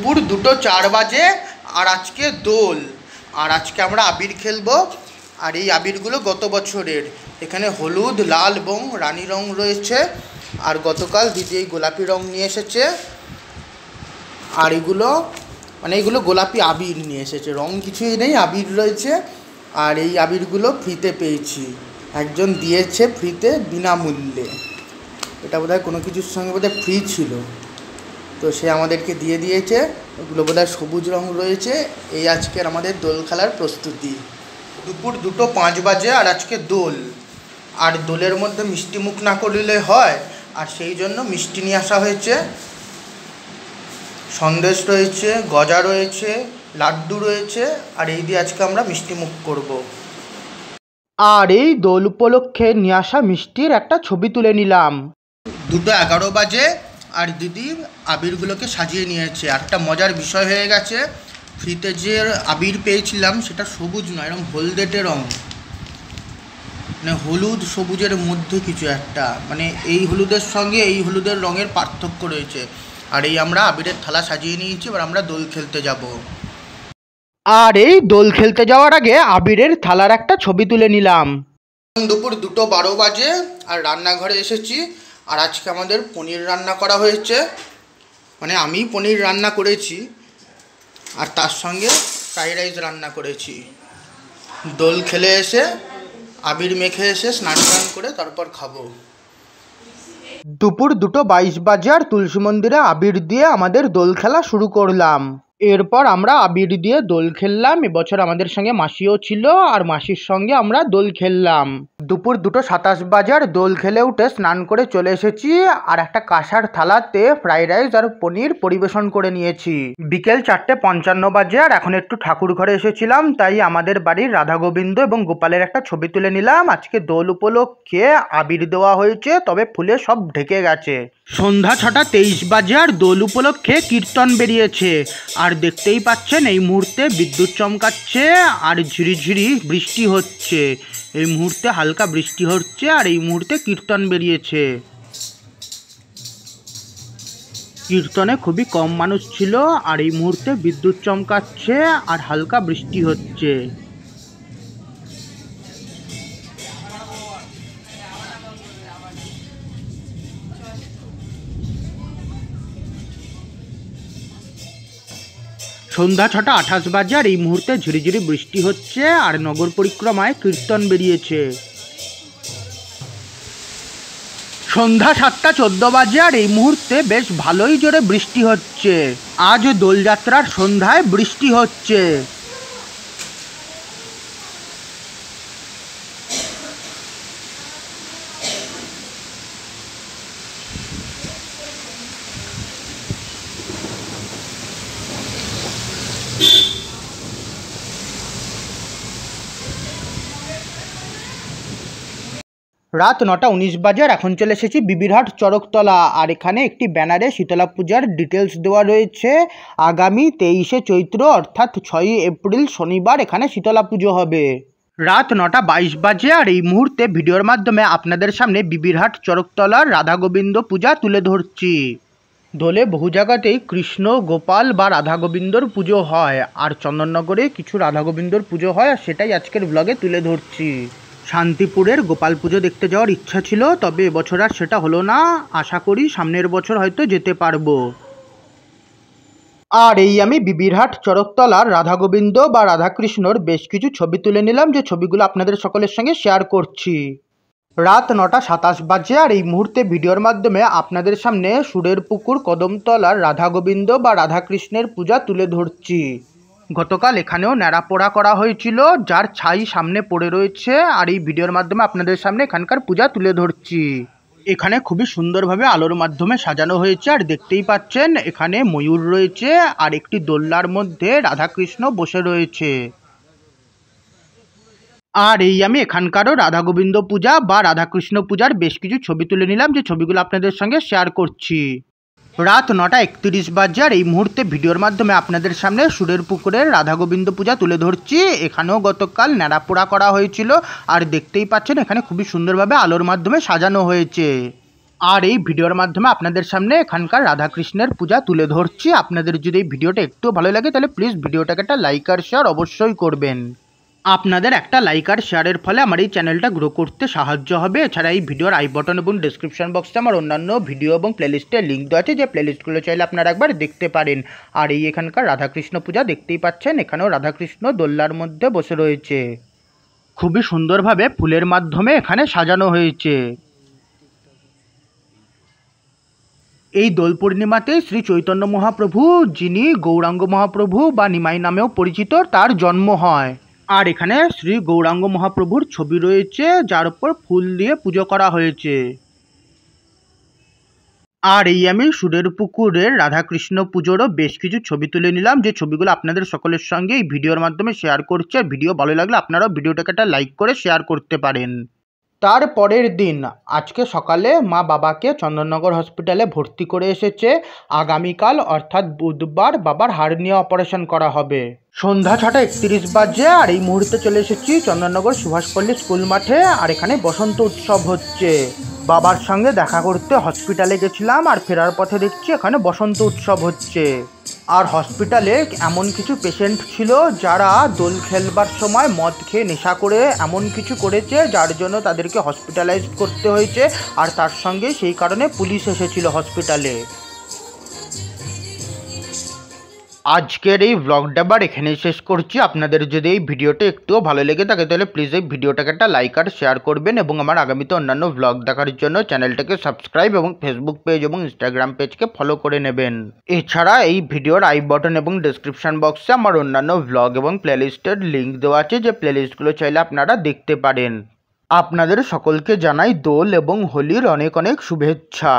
দুপুর 2:04 বাজে আর আজকে দোল। আর আজকে আমরা আবির খেলবো। আর এই আবিরগুলো গত বছরের, এখানে হলুদ, লাল এবং রানী রং রয়েছে। আর গতকাল দিদি এই গোলাপি রং নিয়ে এসেছে। আর এগুলো এইগুলো গোলাপি আবির নিয়ে এসেছে, রং কিছুই নেই, আবির রয়েছে। আর এই আবিরগুলো ফ্রিতে পেয়েছি, একজন দিয়েছে ফ্রিতে বিনামূল্যে। এটা বোধহয় কোনো কিছুর সঙ্গে বোধহয় ফ্রি ছিল, তো সে আমাদেরকে দিয়ে দিয়েছে। ওগুলো বোধহয় সবুজ রং রয়েছে। এই আজকের আমাদের দোল খেলার প্রস্তুতি। দুপুর 2:05 বাজে আর আজকে দোল। আর দোলের মধ্যে মিষ্টি মুখ না করলে হয়, আর সেই জন্য মিষ্টি নিয়ে আসা হয়েছে। সন্দেশ রয়েছে, গজা রয়েছে, লাড্ডু রয়েছে। আর এই দিয়ে আজকে আমরা মিষ্টি মুখ করব। আর এই দোল উপলক্ষে নিয়ে আসা মিষ্টির একটা ছবি তুলে নিলাম। 2:11 বাজে আর দিদি আবিরগুলোকে সাজিয়ে নিয়েছে। আর একটা মজার বিষয় হয়ে গেছে, ফ্রিতে যে আবির পেয়েছিলাম সেটা সবুজ নয়, এরকম হলদেটে রং, মানে হলুদ সবুজের মধ্যে কিছু একটা, মানে এই হলুদের সঙ্গে এই হলুদের রঙের পার্থক্য রয়েছে। আর এই আমরা আবিরের থালা সাজিয়ে নিয়েছি, এবার আমরা দোল খেলতে যাব। আর এই দোল খেলতে যাওয়ার আগে আবিরের থালার একটা ছবি তুলে নিলাম। দুপুর 2:12 বাজে আর রান্নাঘরে এসেছি। আর আজকে আমাদের পনির রান্না করা হয়েছে, মানে আমি পনির রান্না করেছি আর তার সঙ্গে ফ্রাইড রাইস রান্না করেছি। দোল খেলে এসে আবির মেখে এসে স্নান করে তারপর খাবো। দুপুর 2:22 বাজে আর তুলসী মন্দিরে আবির দিয়ে আমাদের দোল খেলা শুরু করলাম। এরপর আমরা আবির দিয়ে দোল খেললাম। এবছর আমাদের সঙ্গে মাসিও ছিল, আর মাসির সঙ্গে আমরা দোল খেললাম। দুপুর 2:27 বাজে আর দোল খেলে উঠে স্নান করে চলে এসেছি। আর একটা কাঁসার থালাতে ফ্রাইড রাইস আর পনির পরিবেশন করে নিয়েছি। বিকেল 4:55 বাজে আর এখন একটু ঠাকুর ঘরে এসেছিলাম, তাই আমাদের বাড়ির রাধা গোবিন্দ এবং গোপালের একটা ছবি তুলে নিলাম। আজকে দোল উপলক্ষে আবির দেওয়া হয়েছে, তবে ফুলে সব ঢেকে গেছে। সন্ধ্যা 6:23 বাজে আর দোল উপলক্ষে কীর্তন বেরিয়েছে। আর দেখতেই পাচ্ছেন এই মুহূর্তে বিদ্যুৎ চমকাচ্ছে আর ঝিরিঝিরি বৃষ্টি হচ্ছে। এই মুহূর্তে হালকা বৃষ্টি হচ্ছে আর এই মুহূর্তে কীর্তন বেরিয়েছে। কীর্তনে খুবই কম মানুষ ছিল আর এই মুহূর্তে বিদ্যুৎ চমকাচ্ছে আর হালকা বৃষ্টি হচ্ছে। সন্ধ্যা 6:28 বাজে আর এই মুহূর্তে ঝিরিঝিরি বৃষ্টি হচ্ছে আর নগর পরিক্রমায় কীর্তন বেরিয়েছে। সন্ধ্যা 7:14 বাজে আর এই মুহূর্তে বেশ ভালোই জোরে বৃষ্টি হচ্ছে। আজ দোলযাত্রার সন্ধ্যায় বৃষ্টি হচ্ছে। রাত 9:19 বাজে আর এখন চলে এসেছি বিবিরহাট চরকতলা। আর এখানে একটি ব্যানারে শীতলা পূজার ডিটেলস দেওয়া রয়েছে। আগামী 23শে চৈত্র অর্থাৎ 6ই এপ্রিল শনিবার এখানে শীতলা পুজো হবে। রাত 9:22 বাজে আর এই মুহূর্তে ভিডিওর মাধ্যমে আপনাদের সামনে বিবিরহাট চরকতলার রাধা গোবিন্দ পূজা তুলে ধরছি। দোলে বহু জায়গাতেই কৃষ্ণ, গোপাল বা রাধা গোবিন্দর পুজো হয়, আর চন্দননগরে কিছু রাধা গোবিন্দর পুজো হয়, আর সেটাই আজকের ব্লগে তুলে ধরছি। শান্তিপুরের গোপাল পুজো দেখতে যাওয়ার ইচ্ছা ছিল, তবে এবছর আর সেটা হলো না। আশা করি সামনের বছর হয়তো যেতে পারবো। আর এই আমি বিবিরহাট চরকতলার রাধা গোবিন্দ বা রাধাকৃষ্ণর বেশ কিছু ছবি তুলে নিলাম, যে ছবিগুলো আপনাদের সকলের সঙ্গে শেয়ার করছি। রাত 9:27 বাজে আর এই মুহূর্তে ভিডিওর মাধ্যমে আপনাদের সামনে সুরের পুকুর কদমতলার রাধা গোবিন্দ বা রাধাকৃষ্ণের পূজা তুলে ধরছি। গতকাল এখানেও ন্যাড়াপোড়া করা হয়েছিল, যার ছাই সামনে পড়ে রয়েছে। আর এই ভিডিওর মাধ্যমে আপনাদের সামনে এখানকার পূজা তুলে ধরছি। এখানে খুবই সুন্দরভাবে আলোর মাধ্যমে সাজানো হয়েছে। আর দেখতেই পাচ্ছেন এখানে ময়ূর রয়েছে আর একটি দোলনার মধ্যে রাধাকৃষ্ণ বসে রয়েছে। আর এই আমি এখানকারও রাধা গোবিন্দ পূজা বা রাধাকৃষ্ণ পূজার বেশ কিছু ছবি তুলে নিলাম, যে ছবিগুলো আপনাদের সঙ্গে শেয়ার করছি। রাত 9:31 বাজে আর এই মুহূর্তে ভিডিওর মাধ্যমে আপনাদের সামনে সুরের পুকুরের রাধা গোবিন্দ পূজা তুলে ধরছি। এখানেও গতকাল ন্যাড়াপোড়া করা হয়েছিল, আর দেখতেই পাচ্ছেন এখানে খুবই সুন্দরভাবে আলোর মাধ্যমে সাজানো হয়েছে। আর এই ভিডিওর মাধ্যমে আপনাদের সামনে এখানকার রাধাকৃষ্ণের পূজা তুলে ধরছি। আপনাদের যদি এই ভিডিওটা একটু ভালো লাগে তাহলে প্লিজ ভিডিওটাকে একটা লাইক আর শেয়ার অবশ্যই করবেন। আপনাদের একটা লাইক আর শেয়ারের ফলে আমার এই চ্যানেলটা গ্রো করতে সাহায্য হবে। এছাড়া এই ভিডিওর আই বাটন এবং ডিসক্রিপশন বক্সে আমার অন্যান্য ভিডিও এবং প্লেলিস্টের লিঙ্ক দেওয়া আছে, যে প্লেলিস্টগুলো চাইলে আপনারা একবার দেখতে পারেন। আর এই এখানকার রাধাকৃষ্ণ পূজা দেখতেই পাচ্ছেন, এখানেও রাধাকৃষ্ণ দোলনার মধ্যে বসে রয়েছে। খুবই সুন্দরভাবে ফুলের মাধ্যমে এখানে সাজানো হয়েছে। এই দোল পূর্ণিমাতে শ্রী চৈতন্য মহাপ্রভু, যিনি গৌরাঙ্গ মহাপ্রভু বা নিমাই নামেও পরিচিত, তার জন্ম হয়। আর এখানে শ্রী গৌরাঙ্গ মহাপ্রভুর ছবি রয়েছে, যার উপর ফুল দিয়ে পুজো করা হয়েছে। আর এই আমি সুরের পুকুরের রাধাকৃষ্ণ পুজোরও বেশ কিছু ছবি তুলে নিলাম, যে ছবিগুলো আপনাদের সকলের সঙ্গে এই ভিডিওর মাধ্যমে শেয়ার করছি। আর ভিডিও ভালো লাগলে আপনারাও ভিডিওটাকে একটা লাইক করে শেয়ার করতে পারেন। তার পরের দিন আজকে সকালে মা বাবাকে চন্দননগর হসপিটালে ভর্তি করে এসেছে। আগামীকাল অর্থাৎ বুধবার বাবার হার্নিয়া অপারেশন করা হবে। সন্ধ্যা 6:31 বাজে আর এই মুহূর্তে চলে এসেছি চন্দননগর সুভাষপল্লী স্কুল মাঠে। আর এখানে বসন্ত উৎসব হচ্ছে। বাবার সঙ্গে দেখা করতে হসপিটালে গেছিলাম, আর ফেরার পথে দেখছি এখানে বসন্ত উৎসব হচ্ছে। আর হসপিটালে এমন কিছু পেশেন্ট ছিল যারা দোল খেলবার সময় মদ খেয়ে নেশা করে এমন কিছু করেছে, যার জন্য তাদেরকে হসপিটালাইজ করতে হয়েছে। আর তার সঙ্গে সেই কারণে পুলিশ এসেছিল হসপিটালে। আজকের এই ব্লগটা আবার এখানেই শেষ করছি। আপনাদের যদি এই ভিডিওটা একটুও ভালো লেগে থাকে তাহলে প্লিজ এই ভিডিওটাকে একটা লাইক আর শেয়ার করবেন, এবং আমার আগামীতে অন্যান্য ব্লগ দেখার জন্য চ্যানেলটাকে সাবস্ক্রাইব এবং ফেসবুক পেজ এবং ইনস্টাগ্রাম পেজকে ফলো করে নেবেন। এছাড়া এই ভিডিওর আই বাটন এবং ডেসক্রিপশন বক্সে আমার অন্যান্য ব্লগ এবং প্লেলিস্টের লিঙ্ক দেওয়া আছে, যে প্লেলিস্টগুলো চাইলে আপনারা দেখতে পারেন। আপনাদের সকলকে জানাই দোল এবং হোলির অনেক অনেক শুভেচ্ছা।